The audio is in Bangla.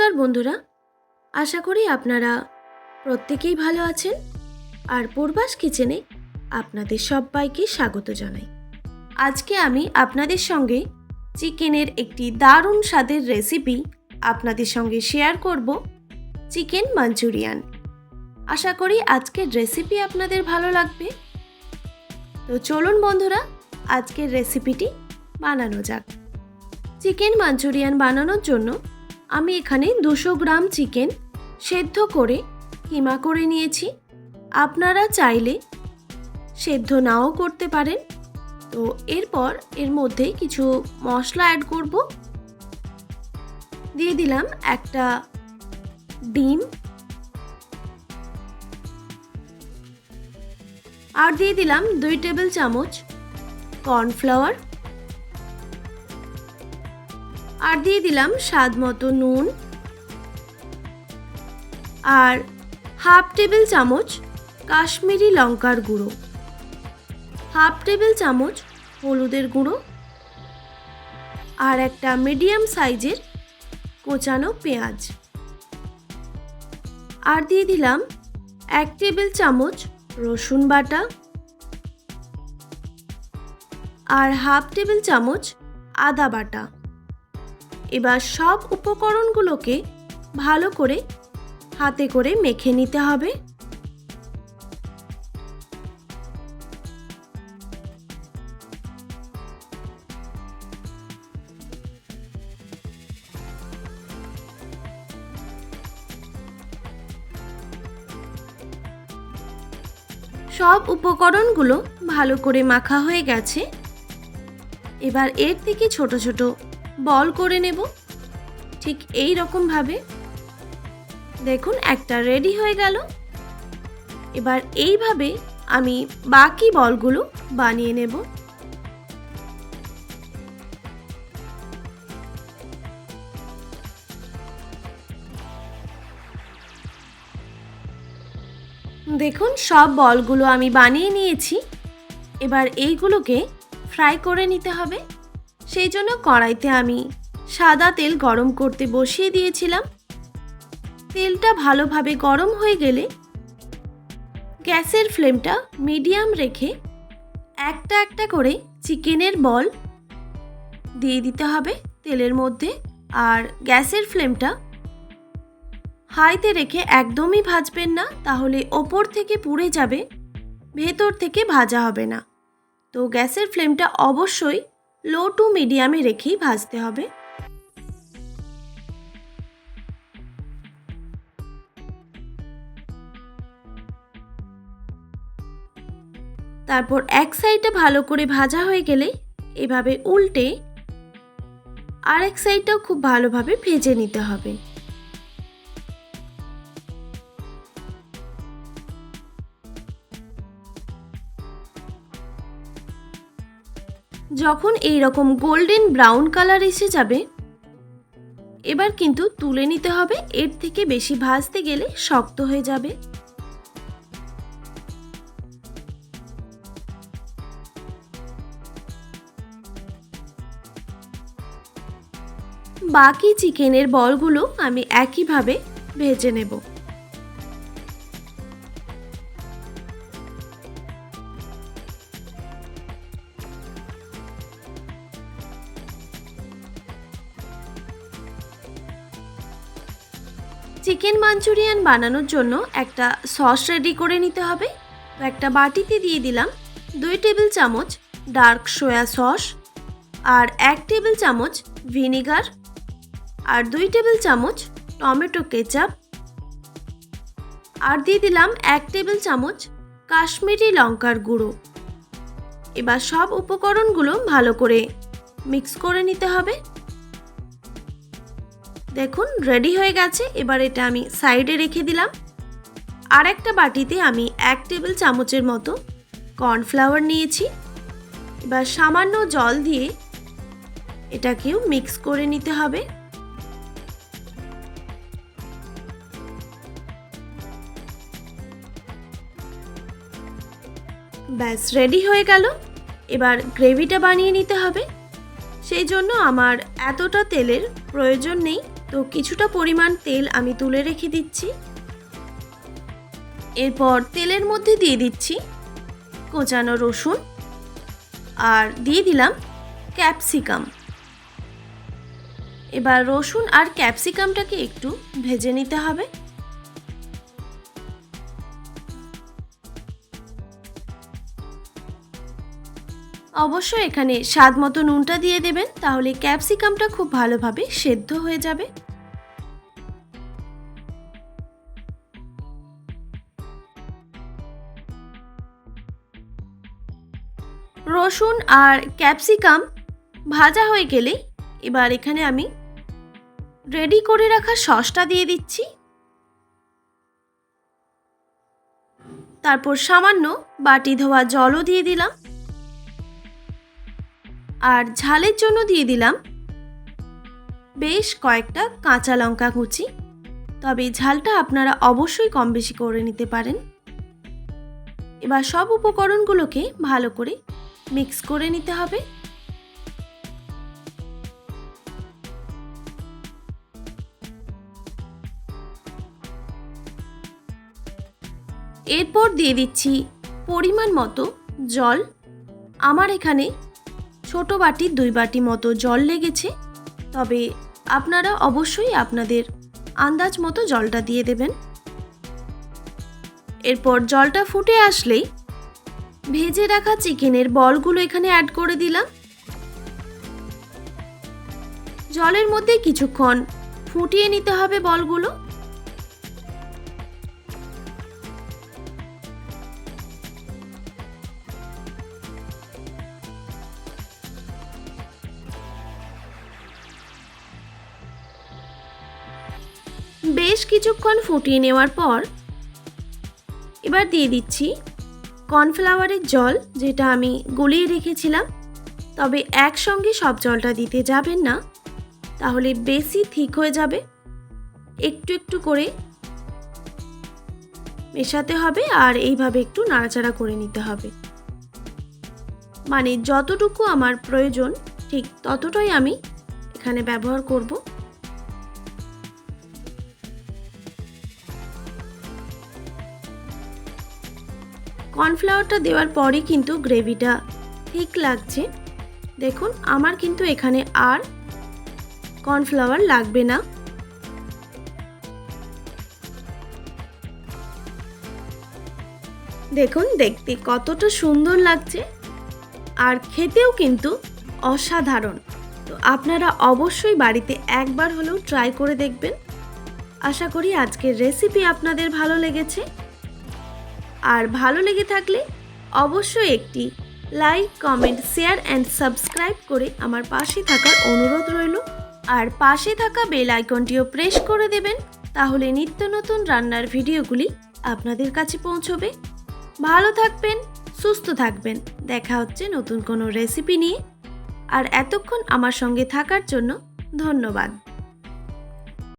নমস্কার বন্ধুরা, আশা করি আপনারা প্রত্যেকেই ভালো আছেন। আর পূর্বাস কিচেনে আপনাদের সবাইকে স্বাগত জানাই। আজকে আমি আপনাদের সঙ্গে চিকেনের একটি দারুণ স্বাদের রেসিপি আপনাদের সঙ্গে শেয়ার করব, চিকেন মাঞ্চুরিয়ান। আশা করি আজকের রেসিপি আপনাদের ভালো লাগবে। তো চলুন বন্ধুরা, আজকের রেসিপিটি বানানো যাক। চিকেন মাঞ্চুরিয়ান বানানোর জন্য আমি এখানে 200 গ্রাম চিকেন সেদ্ধ করে কিমা করে নিয়েছি। আপনারা চাইলে সেদ্ধ নাও করতে পারেন। তো এরপর এর মধ্যে কিছু মশলা অ্যাড করব। দিয়ে দিলাম একটা ডিম, আর দিয়ে দিলাম 2 টেবিল চামচ কর্নফ্লাওয়ার, আর দিয়ে দিলাম স্বাদ মতো নুন, আর হাফ টেবিল চামচ কাশ্মীরি লঙ্কার গুঁড়ো, হাফ টেবিল চামচ হলুদের গুঁড়ো, আর একটা মিডিয়াম সাইজের কোচানো পেঁয়াজ, আর দিয়ে দিলাম 1 টেবিল চামচ রসুন বাটা, আর হাফ টেবিল চামচ আদা বাটা। এবার সব উপকরণগুলোকে ভালো করে হাতে করে মেখে নিতে হবে। সব উপকরণগুলো ভালো করে মাখা হয়ে গেছে। এবার এর থেকে ছোট ছোট বল করে নেব, ঠিক এই রকম ভাবে। দেখুন, একটা রেডি হয়ে গেল। এবার এইভাবে আমি বাকি বলগুলো বানিয়ে নেব। দেখুন, সব বলগুলো আমি বানিয়ে নিয়েছি। এবার এইগুলোকে ফ্রাই করে নিতে হবে। সেই জন্য কড়াইতে আমি সাদা তেল গরম করতে বসিয়ে দিয়েছিলাম। তেলটা ভালোভাবে গরম হয়ে গেলে গ্যাসের ফ্লেমটা মিডিয়াম রেখে একটা একটা করে চিকেনের বল দিয়ে দিতে হবে তেলের মধ্যে। আর গ্যাসের ফ্লেমটা হাইতে রেখে একদমই ভাজবেন না, তাহলে ওপর থেকে পুড়ে যাবে, ভেতর থেকে ভাজা হবে না। তো গ্যাসের ফ্লেমটা অবশ্যই লো টু মিডিয়ামে রেখেই ভাজতে হবে। তারপর এক সাইডটা ভালো করে ভাজা হয়ে গেলে এভাবে উল্টে আরেক সাইডটাও খুব ভালোভাবে ভেজে নিতে হবে। যখন এই রকম গোল্ডেন ব্রাউন কালার এসে যাবে, এবার কিন্তু তুলে নিতে হবে। এর থেকে বেশি ভাজতে গেলে শক্ত হয়ে যাবে। বাকি চিকেনের বলগুলো আমি একইভাবে ভেজে নেব। চিকেন মাঞ্চুরিয়ান বানানোর জন্য একটা সস রেডি করে নিতে হবে। তো একটা বাটিতে দিয়ে দিলাম 2 টেবিল চামচ ডার্ক সয়া সস, আর 1 টেবিল চামচ ভিনেগার, আর 2 টেবিল চামচ টমেটো কেচাপ, আর দিয়ে দিলাম 1 টেবিল চামচ কাশ্মীরি লঙ্কার গুঁড়ো। এবার সব উপকরণগুলো ভালো করে মিক্স করে নিতে হবে। দেখুন, রেডি হয়ে গেছে। এবার এটা আমি সাইডে রেখে দিলাম। আর একটা বাটিতে আমি 1 টেবিল চামচের মতো কর্নফ্লাওয়ার নিয়েছি। এবার সামান্য জল দিয়ে এটাকেও মিক্স করে নিতে হবে। ব্যাস, রেডি হয়ে গেল। এবার গ্রেভিটা বানিয়ে নিতে হবে। সেই জন্য আমার এতটা তেলের প্রয়োজন নেই, তো কিছুটা পরিমাণ তেল আমি তুলে রেখে দিচ্ছি। এরপর তেলের মধ্যে দিয়ে দিচ্ছি কোচানো রসুন আর দিয়ে দিলাম ক্যাপসিকাম। এবার রসুন আর ক্যাপসিকামটাকে একটু ভেজে নিতে হবে। অবশ্যই এখানে স্বাদ মতো নুনটা দিয়ে দেবেন, তাহলে ক্যাপসিকামটা খুব ভালোভাবে সেদ্ধ হয়ে যাবে। রসুন আর ক্যাপসিকাম ভাজা হয়ে গেলে এবার এখানে আমি রেডি করে রাখা সসটা দিয়ে দিচ্ছি। তারপর সামান্য বাটি ধোয়া জলও দিয়ে দিলাম আর ঝালের জন্য দিয়ে দিলাম বেশ কয়েকটা কাঁচা লঙ্কা কুচি। তবে ঝালটা আপনারা অবশ্যই কম বেশি করে নিতে পারেন। এবার সব উপকরণগুলোকে ভালো করে মিক্স করে নিতে হবে। এরপর দিয়ে দিচ্ছি পরিমাণ মতো জল। আমার এখানে ছোট বাটির 2 বাটি মতো জল লেগেছে, তবে আপনারা অবশ্যই আপনাদের আন্দাজ মতো জলটা দিয়ে দেবেন। এরপর জলটা ফুটে আসলেই ভেজে রাখা চিকেনের বলগুলো এখানে অ্যাড করে দিলাম। জলের মধ্যে কিছুক্ষণ ফুটিয়ে নিতে হবে বলগুলো। বেশ কিছুক্ষণ ফুটিয়ে নেওয়ার পর এবার দিয়ে দিচ্ছি কর্নফ্লাওয়ারের জল, যেটা আমি গলিয়ে রেখেছিলাম। তবে একসঙ্গে সব জলটা দিতে যাবেন না, তাহলে বেশি থিক হয়ে যাবে। একটু একটু করে মেশাতে হবে আর এইভাবে একটু নাড়াচাড়া করে নিতে হবে। মানে যতটুকু আমার প্রয়োজন ঠিক ততটাই আমি এখানে ব্যবহার করব। কর্নফ্লাওয়ারটা দেওয়ার পরে কিন্তু গ্রেভিটা ঠিক লাগছে। দেখুন আমার কিন্তু এখানে আর কর্নফ্লাওয়ার লাগবে না। দেখুন দেখতে কতটা সুন্দর লাগছে আর খেতেও কিন্তু অসাধারণ। তো আপনারা অবশ্যই বাড়িতে একবার হলেও ট্রাই করে দেখবেন। আশা করি আজকের রেসিপি আপনাদের ভালো লেগেছে। আর ভালো লেগে থাকলে অবশ্যই একটি like, comment, share and subscribe করে আমার পাশে থাকার অনুরোধ রইল। আর পাশে থাকা বেল আইকনটিও প্রেস করে দেবেন, তাহলে নিত্য নতুন রান্নার ভিডিওগুলি আপনাদের কাছে পৌঁছবে। ভালো থাকবেন, সুস্থ থাকবেন। দেখা হচ্ছে নতুন কোনো রেসিপি নিয়ে। আর এতক্ষণ আমার সঙ্গে থাকার জন্য ধন্যবাদ।